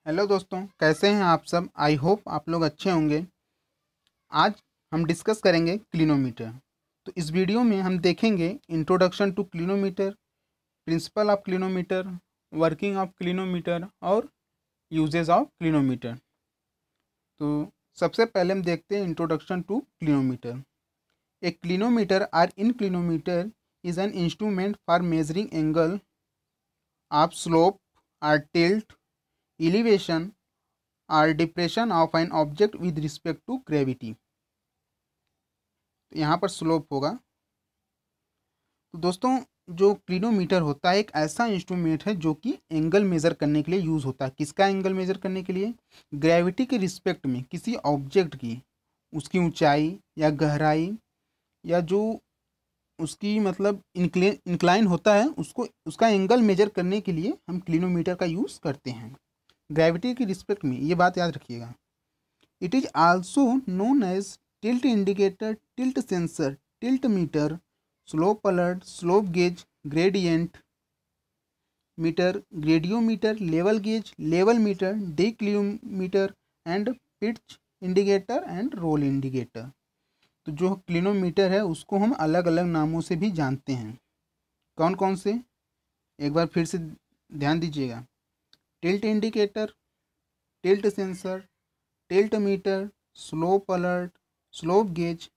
Hello दोस्तों, कैसे हैं आप सब। आई होप आप लोग अच्छे होंगे। आज हम डिस्कस करेंगे क्लिनोमीटर। तो इस वीडियो में हम देखेंगे introduction to clinometer, principle of clinometer, working of clinometer और यूजेस ऑफ क्लिनोमीटर। तो सबसे पहले हम देखते हैं introduction to clinometer. A clinometer or inclinometer is an instrument for measuring angle of slope or tilt elevation or depression of an object with respect to gravity। तो यहाँ पर slope होगा। तो दोस्तों, जो क्लिनोमीटर होता है एक ऐसा इंस्ट्रूमेंट है जो कि एंगल मेज़र करने के लिए यूज़ होता है। किसका एंगल मेज़र करने के लिए? ग्रेविटी के रिस्पेक्ट में किसी ऑब्जेक्ट की, उसकी ऊंचाई या गहराई या जो उसकी मतलब इंक्लाइन होता है उसको, उसका एंगल मेजर करने के लिए हम क्लिनोमीटर का यूज़ करते हैं। ग्रेविटी की रिस्पेक्ट में, ये बात याद रखिएगा। It is also known as tilt indicator, tilt sensor, tilt meter, slope alert, slope gauge, gradient meter, gradiometer, level gauge, level meter, declinometer and pitch indicator and roll indicator. तो जो clinometer है उसको हम अलग अलग नामों से भी जानते हैं। कौन कौन से, एक बार फिर से ध्यान दीजिएगा। Tilt indicator, tilt sensor, tilt meter, slope alert, slope gauge,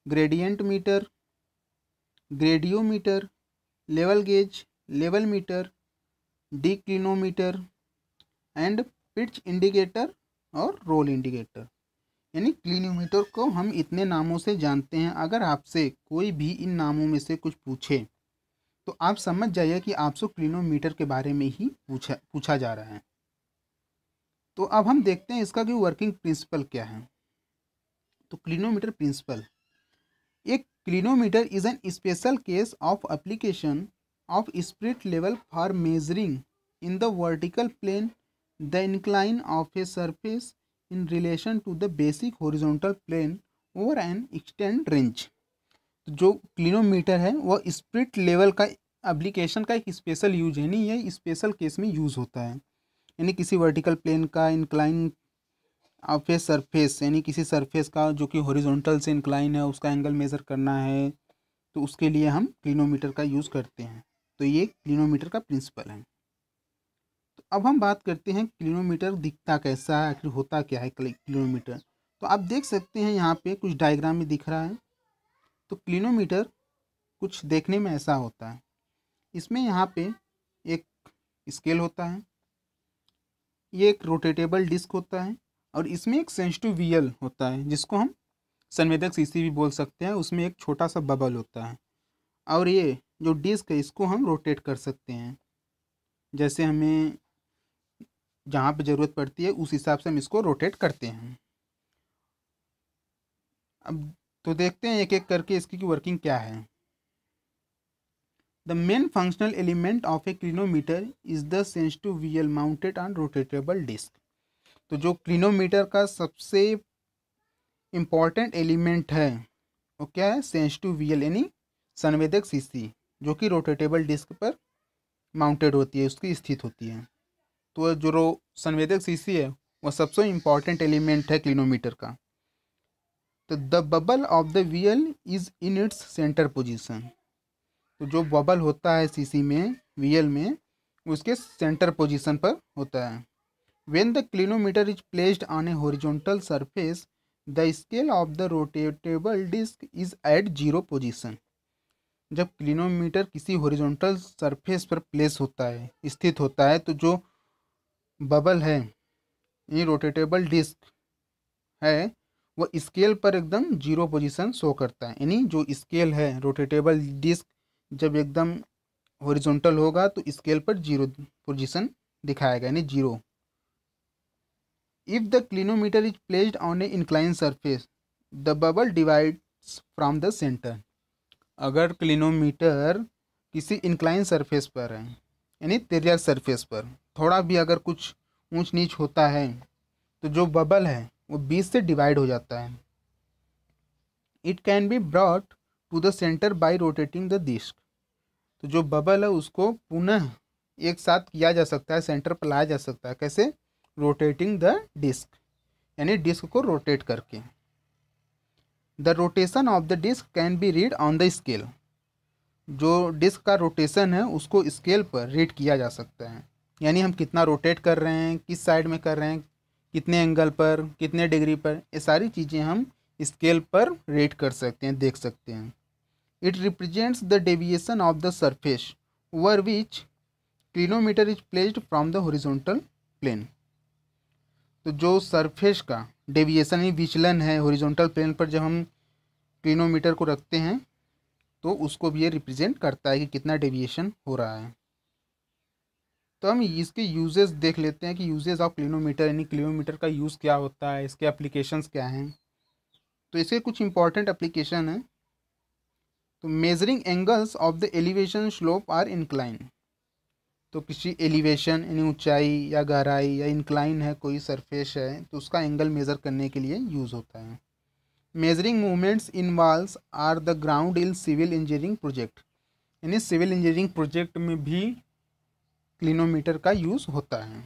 gradient meter, gradiometer, level gauge, level meter, declinometer and pitch indicator और रोल इंडिकेटर। यानी क्लिनोमीटर को हम इतने नामों से जानते हैं। अगर आपसे कोई भी इन नामों में से कुछ पूछे तो आप समझ जाइए कि आपसे क्लिनोमीटर के बारे में ही पूछा जा रहा है। तो अब हम देखते हैं इसका कि वर्किंग प्रिंसिपल क्या है। तो क्लिनोमीटर प्रिंसिपल, एक clinometer is an special case of application of spirit level for measuring in the vertical plane the incline of a surface in relation to the basic horizontal plane over an extend range. तो जो clinometer है वह spirit level का application का एक special use है, नहीं ये स्पेशल केस में यूज़ होता है। यानी किसी वर्टिकल प्लेन का इंक्लाइन ऑफ ए सरफेस, यानी किसी सरफेस का जो कि हॉरिजॉन्टल से इंक्लाइन है उसका एंगल मेज़र करना है, तो उसके लिए हम क्लिनोमीटर का यूज़ करते हैं। तो ये क्लिनोमीटर का प्रिंसिपल है। तो अब हम बात करते हैं क्लिनोमीटर दिखता कैसा है, आखिर होता क्या है क्लिनोमीटर। तो आप देख सकते हैं यहाँ पे कुछ डायग्राम में दिख रहा है। तो क्लिनोमीटर कुछ देखने में ऐसा होता है। इसमें यहाँ पे एक स्केल होता है, ये एक रोटेटेबल डिस्क होता है और इसमें एक सेंसिटिव वीएल होता है जिसको हम संवेदक शीशी भी बोल सकते हैं। उसमें एक छोटा सा बबल होता है और ये जो डिस्क है इसको हम रोटेट कर सकते हैं, जैसे हमें जहाँ पे ज़रूरत पड़ती है उस हिसाब से हम इसको रोटेट करते हैं। अब तो देखते हैं एक एक करके इसकी वर्किंग क्या है। The main functional element of a clinometer is the sensitive wheel mounted on rotatable disc। तो जो क्लिनोमीटर का सबसे इम्पॉर्टेंट एलिमेंट है वो क्या है? सेंसिटिव व्हील, यानी संवेदक शीशी जो कि रोटेटेबल डिस्क पर माउंटेड होती है, उसकी स्थित होती है। तो जो संवेदक शीशी है वह सबसे इम्पॉर्टेंट एलिमेंट है क्लिनोमीटर का। तो the bubble of the wheel is in its centre position. तो जो बबल होता है शीशी में, व्हील में, उसके सेंटर पोजीशन पर होता है। When the clinometer is placed on a horizontal surface the scale of the rotatable disc is at zero position. जब क्लिनोमीटर किसी हॉरिजॉन्टल सरफेस पर प्लेस होता है, स्थित होता है, तो जो बबल है, ये रोटेटेबल डिस्क है, वह स्केल पर एकदम जीरो पोजीशन शो करता है। यानी जो स्केल है रोटेटेबल डिस्क जब एकदम हॉरिजॉन्टल होगा तो स्केल पर जीरो पोजीशन दिखाएगा, यानी zero. If the clinometer is placed on A incline surface the bubble divides from the centre. अगर क्लिनोमीटर किसी इंक्लाइन सरफेस पर है, यानी तिर्यक सरफेस पर थोड़ा भी अगर कुछ ऊंच नीच होता है तो जो बबल है वो बीच से डिवाइड हो जाता है। It can be brought to the centre by rotating the disc. तो जो बबल है उसको पुनः एक साथ किया जा सकता है, सेंटर पर लाया जा सकता है। कैसे? रोटेटिंग द डिस्क, यानी डिस्क को रोटेट करके। The rotation of the disc can be read on the scale, जो डिस्क का रोटेशन है उसको स्केल पर रीड किया जा सकता है, यानी हम कितना रोटेट कर रहे हैं, किस साइड में कर रहे हैं, कितने एंगल पर, कितने डिग्री पर, ये सारी चीज़ें हम स्केल पर रीड कर सकते हैं, देख सकते हैं। It represents the deviation of the surface over which clinometer is placed from the horizontal plane. तो जो सरफेस का डेविएशन ही विचलन है हॉरिजॉन्टल प्लेन पर जब हम क्लिनोमीटर को रखते हैं तो उसको भी ये रिप्रेजेंट करता है कि कितना डेविएशन हो रहा है। तो हम इसके यूजेस देख लेते हैं कि यूजेस ऑफ क्लिनोमीटर, यानी क्लिनोमीटर का यूज़ क्या होता है, इसके एप्लीकेशंस क्या हैं। तो इसके कुछ इंपॉर्टेंट एप्लीकेशन हैं। तो measuring angles of the elevation slope or incline, तो किसी एलिवेशन यानी ऊंचाई या गहराई या इंक्लाइन है कोई सरफेस है तो उसका एंगल मेज़र करने के लिए यूज़ होता है। Measuring movements in walls or the ground in civil engineering project, यानी सिविल इंजीनियरिंग प्रोजेक्ट में भी क्लिनोमीटर का यूज़ होता है।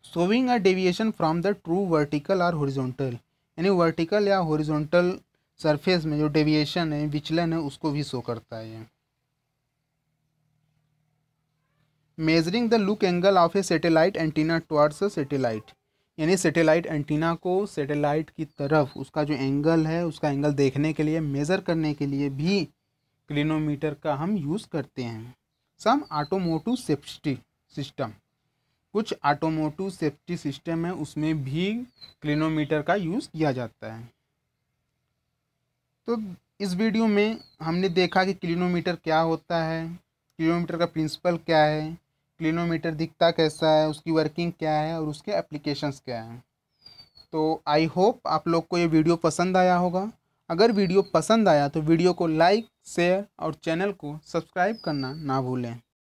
Showing a deviation from the true vertical और हॉरिजॉन्टल, यानी वर्टिकल या हॉरिजॉन्टल सरफेस में जो डेविएशन है, विचलन है, उसको भी शो करता है। Measuring the look angle of A satellite antenna towards a satellite, यानी सैटेलाइट एंटीना को सैटेलाइट की तरफ उसका जो एंगल है उसका एंगल देखने के लिए, मेज़र करने के लिए भी क्लिनोमीटर का हम यूज़ करते हैं। सम ऑटोमोटिव सेफ्टी सिस्टम, कुछ ऑटोमोटिव सेफ्टी सिस्टम है उसमें भी क्लिनोमीटर का यूज़ किया जाता है। तो इस वीडियो में हमने देखा कि क्लिनोमीटर क्या होता है, क्लिनोमीटर का प्रिंसिपल क्या है, क्लिनोमीटर दिखता कैसा है, उसकी वर्किंग क्या है और उसके एप्लीकेशंस क्या हैं। तो आई होप आप लोग को ये वीडियो पसंद आया होगा। अगर वीडियो पसंद आया तो वीडियो को लाइक, शेयर और चैनल को सब्सक्राइब करना ना भूलें।